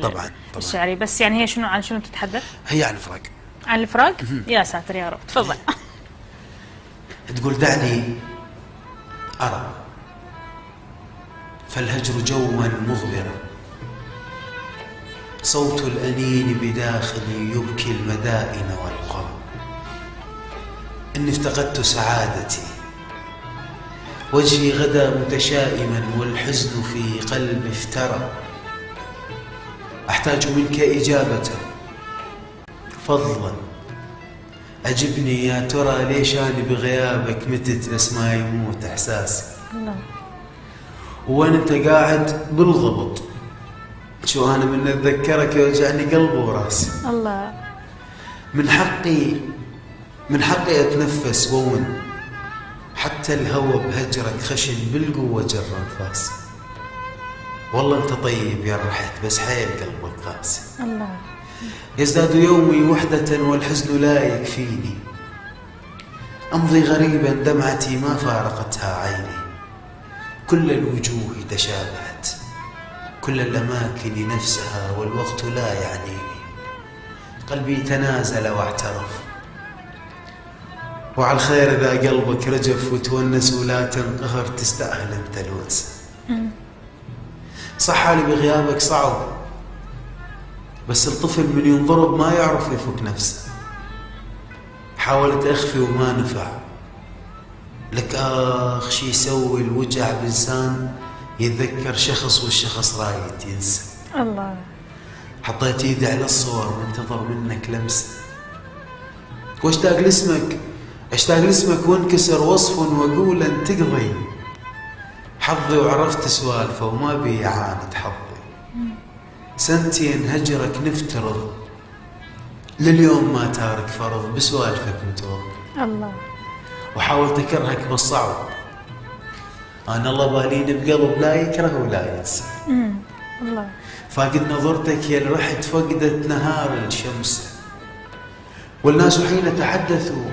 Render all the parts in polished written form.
طبعا الشعري. بس يعني هي شنو، عن شنو تتحدث؟ هي عن الفراق. عن الفراق؟ يا ساتر يا رب، تفضل. تقول دعني أرى فالهجر جوا مغبرا، صوت الأنين بداخلي يبكي المدائن والقرى، إني افتقدت سعادتي، وجهي غدا متشائما والحزن في قلبي افترى، أحتاج منك إجابة فضلا، أجبني يا ترى ليش أنا بغيابك متت بس ما يموت إحساسي. الله. وين أنت قاعد بالضبط، شو أنا من أتذكرك يوجعني قلبي وراسي. الله. من حقي أتنفس وون، حتى الهوى بهجرك خشن بالقوة جر أنفاسي. والله أنت طيب يا رحت بس حيل قلبك قاسي. الله. يزداد يومي وحدة والحزن لا يكفيني، أمضي غريبا دمعتي ما فارقتها عيني، كل الوجوه تشابهت، كل الأماكن نفسها والوقت لا يعنيني، قلبي تنازل واعترف، وعلى الخير إذا قلبك رجف وتونس ولا تنقهر تستاهل أنت الونس. صح حالي بغيابك صعب، بس الطفل من ينضرب ما يعرف يفك نفسه، حاولت أخفي وما نفع، لك آخ شي يسوي الوجع بإنسان يتذكر شخص والشخص رايد ينسى. الله. حطيت ايدي على الصور وانتظر منك لمسة، واشتاق لاسمك وانكسر وصف واقول ان تقضي حظي، وعرفت سوالفه وما بي عاند حظي، سنتين هجرك نفترض لليوم ما تارك فرض بسوالفك متوضي. الله. وحاولت اكرهك بالصعب، انا الله باليني بقلب لا يكره ولا ينسى. الله. فاقد نظرتك يا رحت فقدت نهار الشمس، والناس حين تحدثوا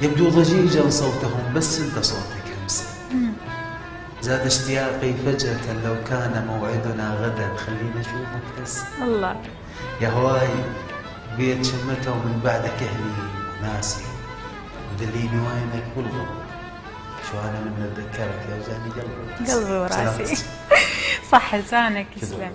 يبدو ضجيجا صوتهم بس انت صوتك همسه. زاد اشتياقي فجأة لو كان موعدنا غدا خلينا اشوفك بس. الله. يا هواي بيت شمته ومن بعدك اهلي وناسي، ودليني وينك بالغرب، شو انا من اتذكرك يوجعني قلبي وراسي. صح لسانك يسلم.